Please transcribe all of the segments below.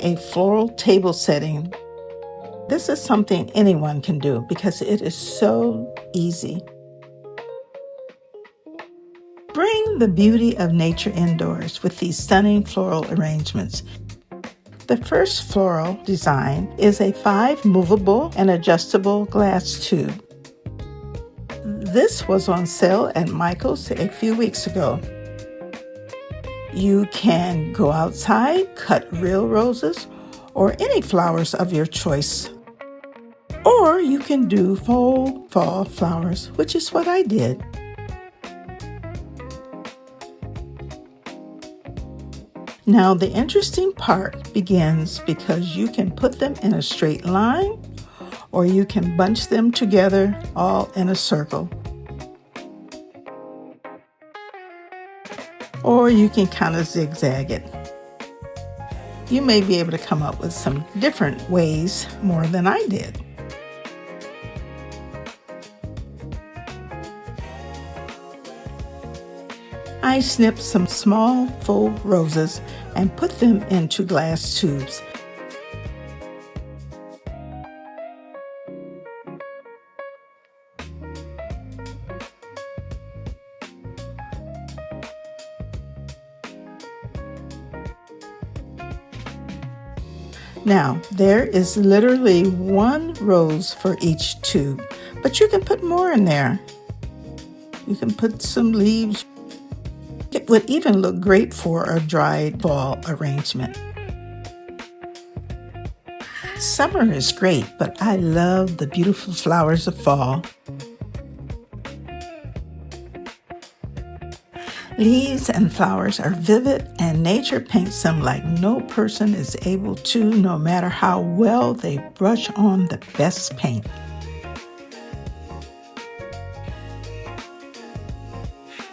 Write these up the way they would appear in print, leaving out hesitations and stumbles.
A floral table setting. This is something anyone can do because it is so easy. Bring the beauty of nature indoors with these stunning floral arrangements. The first floral design is a 5 movable and adjustable glass tube. This was on sale at Michael's a few weeks ago. You can go outside, cut real roses, or any flowers of your choice. Or you can do faux fall flowers, which is what I did. Now the interesting part begins because you can put them in a straight line, or you can bunch them together all in a circle. Or you can kind of zigzag it. You may be able to come up with some different ways more than I did. I snipped some small faux roses and put them into glass tubes. Now, there is literally 1 rose for each tube, but you can put more in there. You can put some leaves. It would even look great for a dried fall arrangement. Summer is great, but I love the beautiful flowers of fall. Leaves and flowers are vivid, and nature paints them like no person is able to, no matter how well they brush on the best paint.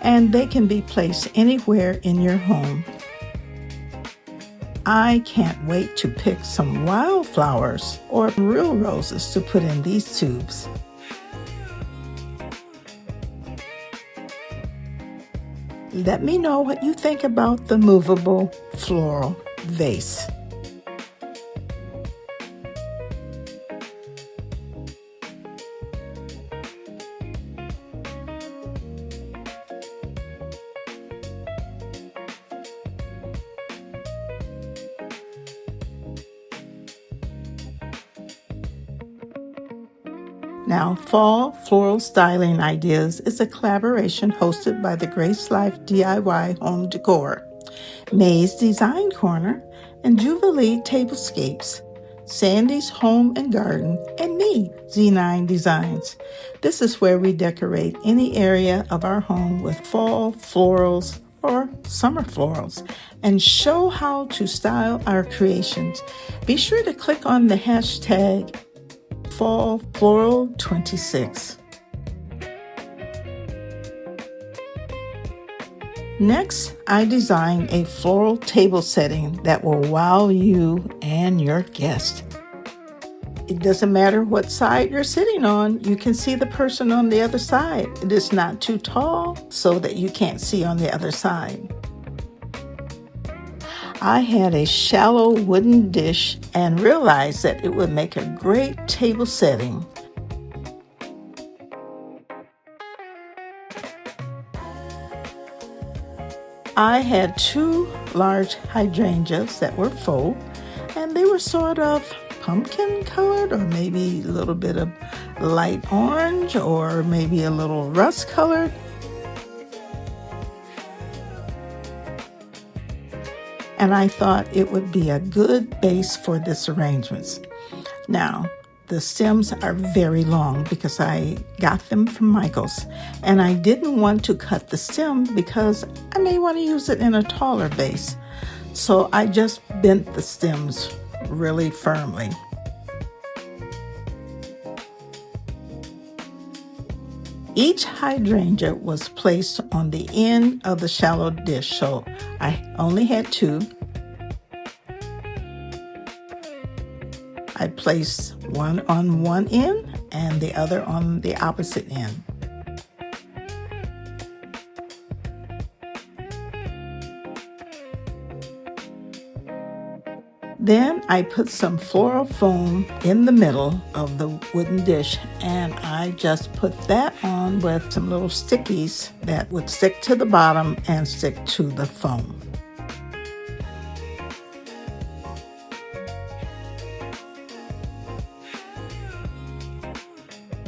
And they can be placed anywhere in your home. I can't wait to pick some wildflowers or real roses to put in these tubes. Let me know what you think about the movable floral vase. Now, Fall Floral Styling Ideas is a collaboration hosted by the Grace Life DIY Home Decor, May's Design Corner, and Jubilee Tablescapes, Sandy's Home and Garden, and me, Z9designs. This is where we decorate any area of our home with fall florals or summer florals and show how to style our creations. Be sure to click on the hashtag Fall Floral 26. Next, I designed a floral table setting that will wow you and your guest. It doesn't matter what side you're sitting on, you can see the person on the other side. It is not too tall so that you can't see on the other side. I had a shallow wooden dish and realized that it would make a great table setting. I had 2 large hydrangeas that were faux, and they were sort of pumpkin colored, or maybe a little bit of light orange, or maybe a little rust colored. And I thought it would be a good base for this arrangement. Now, the stems are very long because I got them from Michael's, and I didn't want to cut the stem because I may want to use it in a taller vase. So I just bent the stems really firmly. Each hydrangea was placed on the end of the shallow dish, so I only had 2. I placed one on one end and the other on the opposite end. Then I put some floral foam in the middle of the wooden dish, and I just put that on with some little stickies that would stick to the bottom and stick to the foam.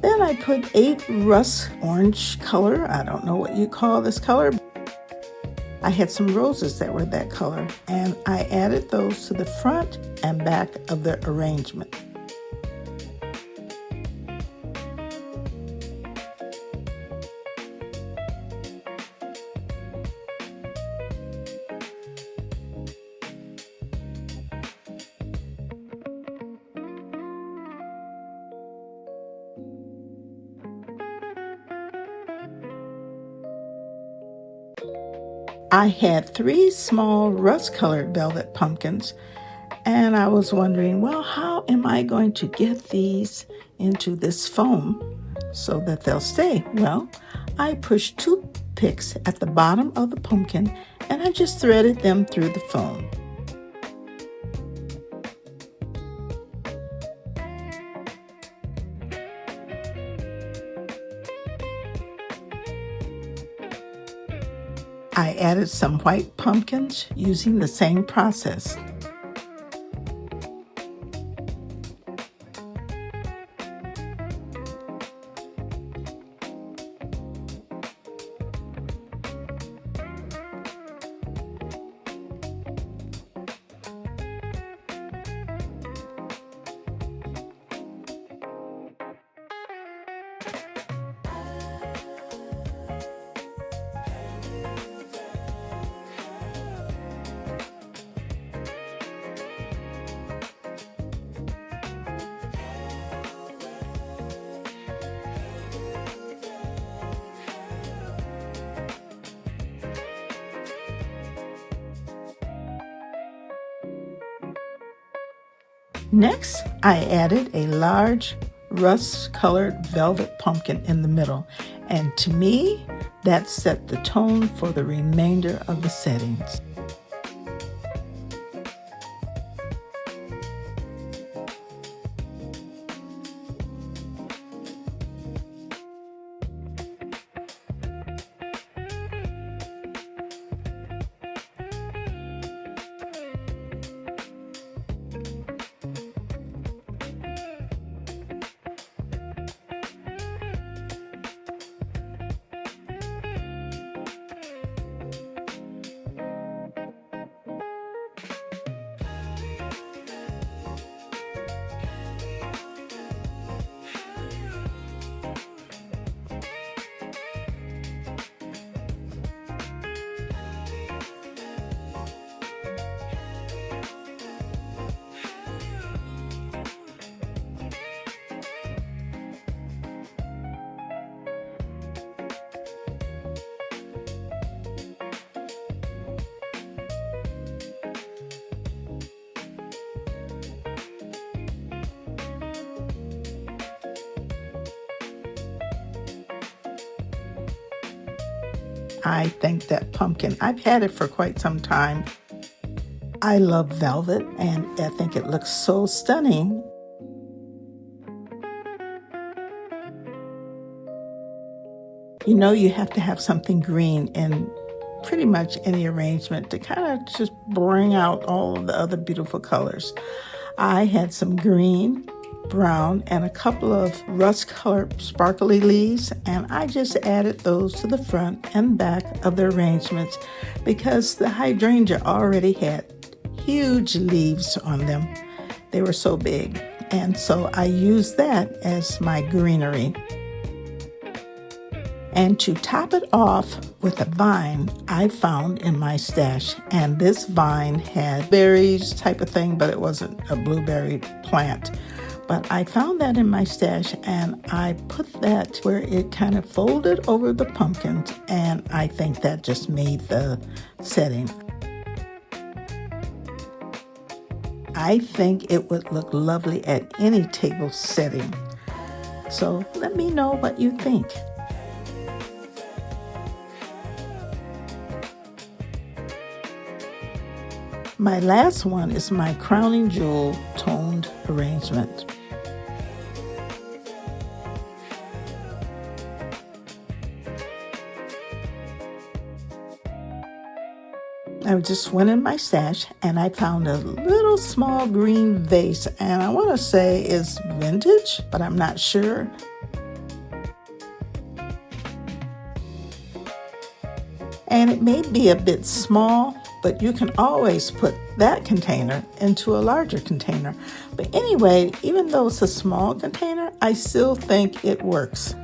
Then I put 8 rust orange color. I don't know what you call this color. I had some roses that were that color, and I added those to the front and back of the arrangement. I had 3 small rust-colored velvet pumpkins, and I was wondering, well, how am I going to get these into this foam so that they'll stay? Well, I pushed 2 picks at the bottom of the pumpkin, and I just threaded them through the foam. I added some white pumpkins using the same process. Next, I added a large rust-colored velvet pumpkin in the middle, and to me, that set the tone for the remainder of the settings. I think that pumpkin, I've had it for quite some time. I love velvet, and I think it looks so stunning. You know, you have to have something green in pretty much any arrangement to kind of just bring out all of the other beautiful colors. I had some green, brown, and a couple of rust-colored sparkly leaves, and I just added those to the front and back of the arrangements because the hydrangea already had huge leaves on them. They were so big, and so I used that as my greenery. And to top it off with a vine I found in my stash, and this vine had berries type of thing, but it wasn't a blueberry plant. But I found that in my stash, and I put that where it kind of folded over the pumpkins, and I think that just made the setting. I think it would look lovely at any table setting. So let me know what you think. My last one is my crowning jewel toned arrangement. I just went in my stash and I found a little small green vase, and I want to say it's vintage, but I'm not sure. And it may be a bit small, but you can always put that container into a larger container. But anyway, even though it's a small container, I still think it works.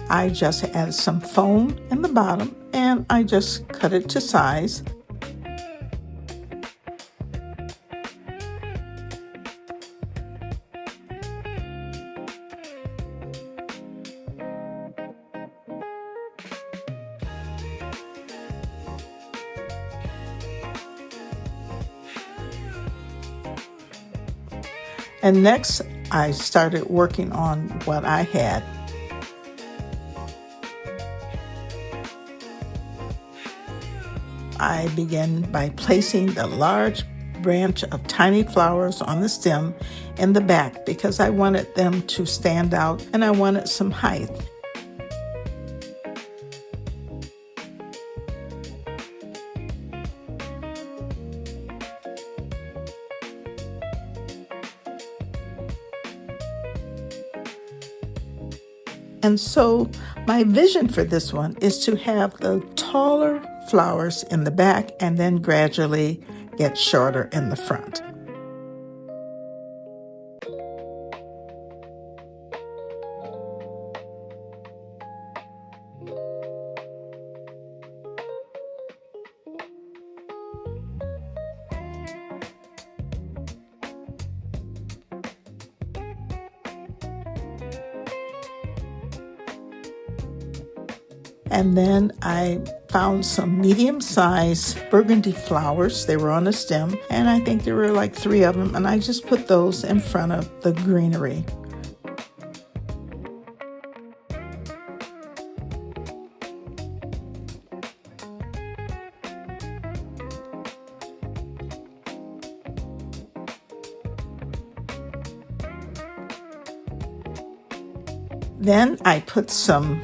I just added some foam in the bottom and I just cut it to size. And next, I started working on what I had. I began by placing the large branch of tiny flowers on the stem in the back because I wanted them to stand out and I wanted some height. And so my vision for this one is to have the taller flowers in the back and then gradually get shorter in the front. And then I found some medium-sized burgundy flowers. They were on the stem, and I think there were like 3 of them, and I just put those in front of the greenery. Then I put some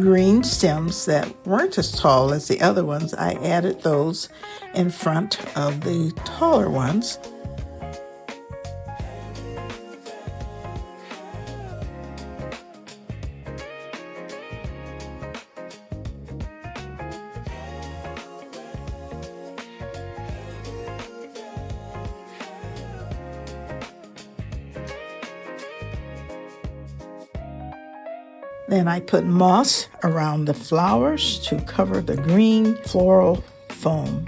green stems that weren't as tall as the other ones. I added those in front of the taller ones. Then I put moss around the flowers to cover the green floral foam.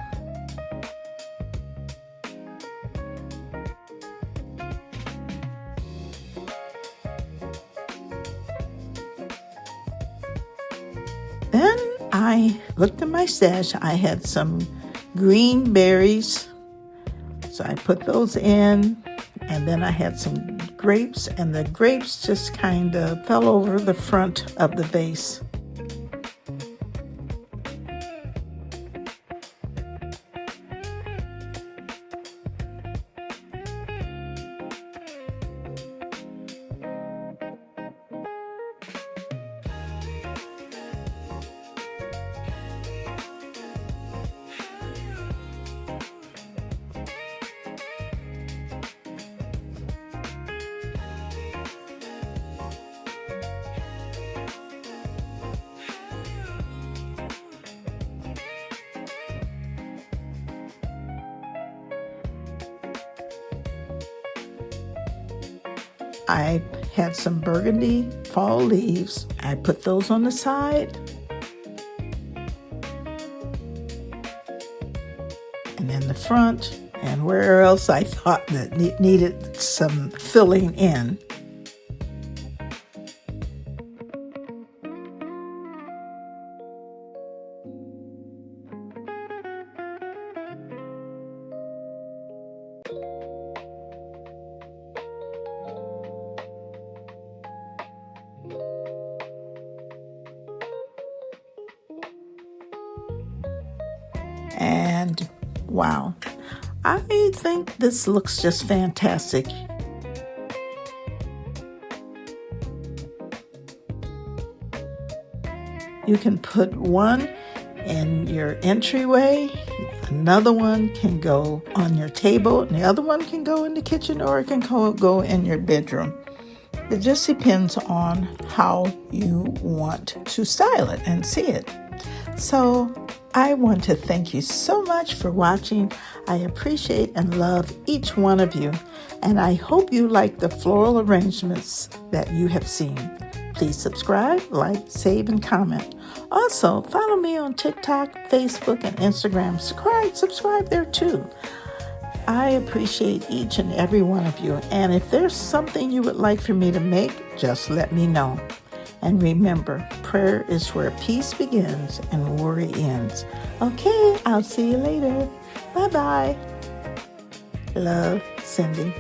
Then I looked in my stash. I had some green berries, so I put those in. And then I had some grapes, and the grapes just kind of fell over the front of the vase. I had some burgundy fall leaves. I put those on the side. And in the front, and where else I thought that needed some filling in. Wow, I think this looks just fantastic. You can put one in your entryway, another one can go on your table, and the other one can go in the kitchen, or it can go in your bedroom. It just depends on how you want to style it and see it. So I want to thank you so much for watching. I appreciate and love each one of you, and I hope you like the floral arrangements that you have seen. Please subscribe, like, save, and comment. Also, follow me on TikTok, Facebook, and Instagram. Subscribe there too. I appreciate each and every one of you, and if there's something you would like for me to make, just let me know. And remember, prayer is where peace begins and worry ends. Okay, I'll see you later. Bye-bye. Love, Cindy.